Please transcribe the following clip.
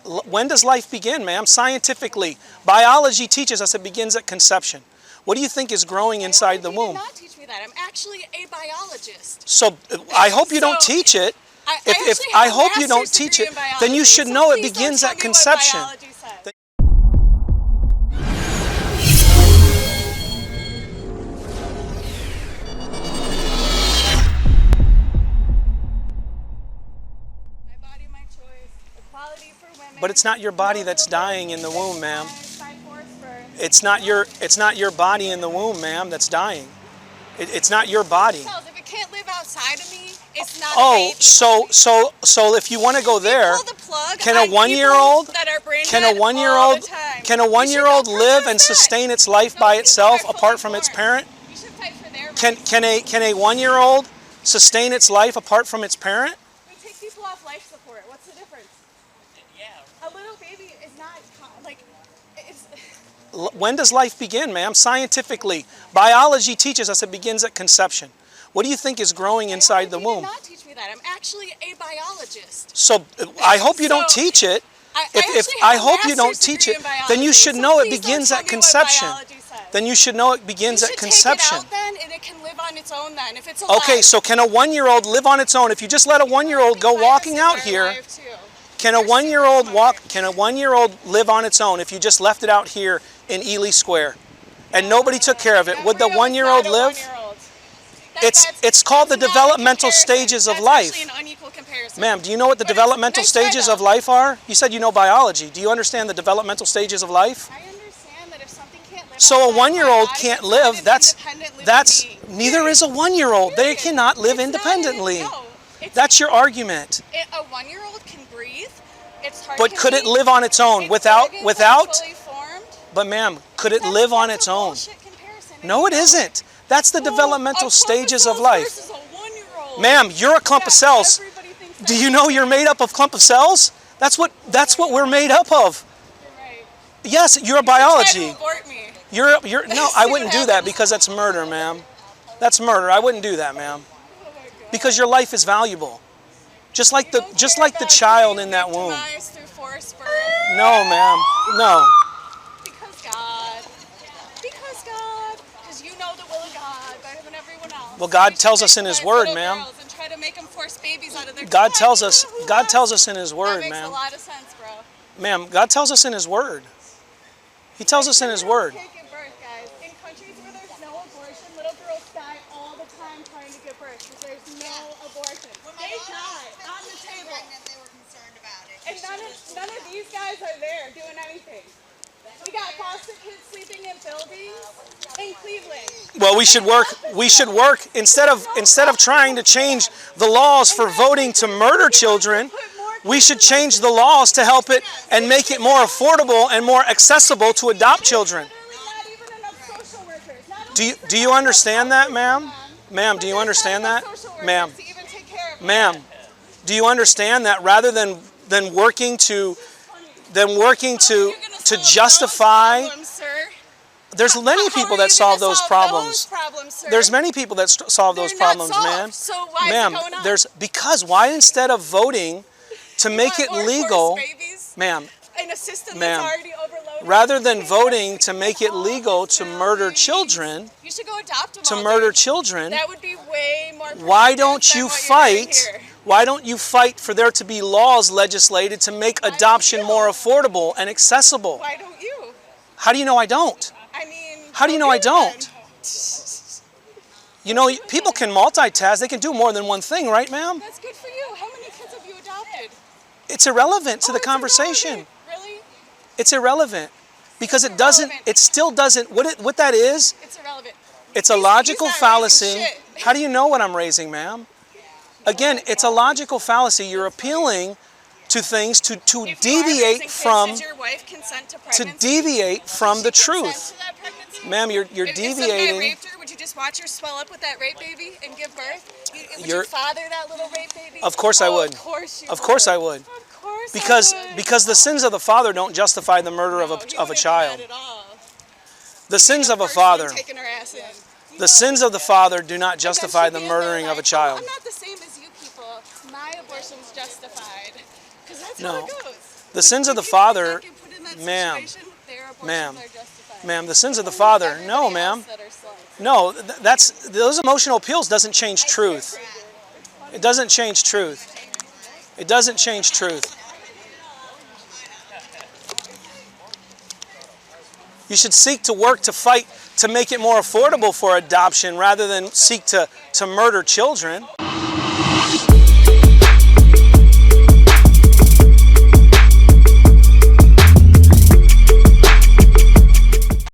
When does life begin, ma'am? Scientifically, biology teaches us it begins at conception. What do you think is growing inside the womb? Did not teach me that. I'm actually a biologist. So I hope you don't teach it. If I hope you don't teach it, then you should know it begins at conception. But it's not your body that's dying in the womb, ma'am. It's not your body in the womb, ma'am, that's dying. It's not your body. If it can't live outside of me, it's not Oh, a baby. so if you want to go there, can a 1-year-old live and sustain its life by itself apart from its parent? You should fight for their Can a 1-year-old sustain its life apart from its parent? We take people off life support. What's the difference? Yeah. A little baby is not like it's. When does life begin, ma'am? Scientifically, biology teaches us it begins at conception. What do you think is growing inside the womb? Did not teach me that. I'm actually a biologist. So I hope you don't teach it. If I hope you don't teach it, then you should know it begins at conception. Then you should know it begins at conception. Take it out then, and it can live on its own then. If it's alive. Okay, so can a 1-year-old live on its own? If you just let a 1-year-old go walking out here, can a 1-year-old walk? Can a 1-year-old live on its own if you just left it out here in Ely Square, and nobody took care of it? Would the 1-year-old live? It's called the developmental stages of life. Ma'am, do you know what the developmental stages of life are? You said you know biology. Do you understand the developmental stages of life? I understand that if something can't live. So a 1-year-old can't live. That's neither is a 1-year-old. They cannot live independently. That's your argument. A 1-year-old can breathe. Its heart. But could it live on its own without? But ma'am, could it live on its own? No, it isn't. That's the developmental stages of life. Ma'am, you're a clump of cells. Do you know you're made up of clump of cells? That's what we're made up of. You're right. Yes, you're a biology. You try to abort me. You're no, I wouldn't do that because that's murder, ma'am. That's murder. I wouldn't do that, ma'am. Because your life is valuable. Just like the child in that womb. No, ma'am. No. Well, God tells us in His Word, ma'am. God tells us in His Word, ma'am. That makes a lot of sense, bro. Ma'am, God tells us in His Word. He tells us in His Word. In countries where there's no abortion, little girls die all the time trying to give birth because there's no abortion. They die on the table. They were concerned about it. And none of these guys are there doing anything. We got foster kids sleeping in buildings in Cleveland. Well, we should work instead of trying to change the laws for voting to murder children. We should change the laws to help it and make it more affordable and more accessible to adopt children. Do you understand that, ma'am? Ma'am, do you understand that? Ma'am. Ma'am, do you understand that rather than working to justify? There's many people that solve those problems. There's many people that solve those problems, ma'am. So why is it going on? Because why instead of voting to make it legal, ma'am, rather than voting to make it legal to murder children, you should go adopt them. That would be way more. Why don't you fight? Why don't you fight for there to be laws legislated to make adoption more affordable and accessible? Why don't you? How do you know I don't? I mean, how do you know I don't? You know, people can multitask. They can do more than one thing, right, ma'am? That's good for you. How many kids have you adopted? It's irrelevant to the conversation. Really? It's irrelevant because it doesn't. It still doesn't. What that is? It's irrelevant. It's a logical fallacy. How do you know what I'm raising, ma'am? Again, it's a logical fallacy. You're appealing to things to deviate from the truth. Ma'am, you're deviating. If some guy raped her, would you just watch her swell up with that rape baby and give birth? Would you father that little rape baby? Of course I would. Of course you would. Of course I would. Of course because the sins of the father don't justify the murder of a child. The sins of a father. The sins of the father do not justify the murdering of a child. I'm not the same as you people. My abortion's justified. Because that's how it goes. The sins of the father, ma'am, ma'am, ma'am, the sins of the father, no, ma'am. No, those emotional appeals doesn't change truth. It doesn't change truth. It doesn't change truth. You should seek to work to fight to make it more affordable for adoption rather than seek to murder children.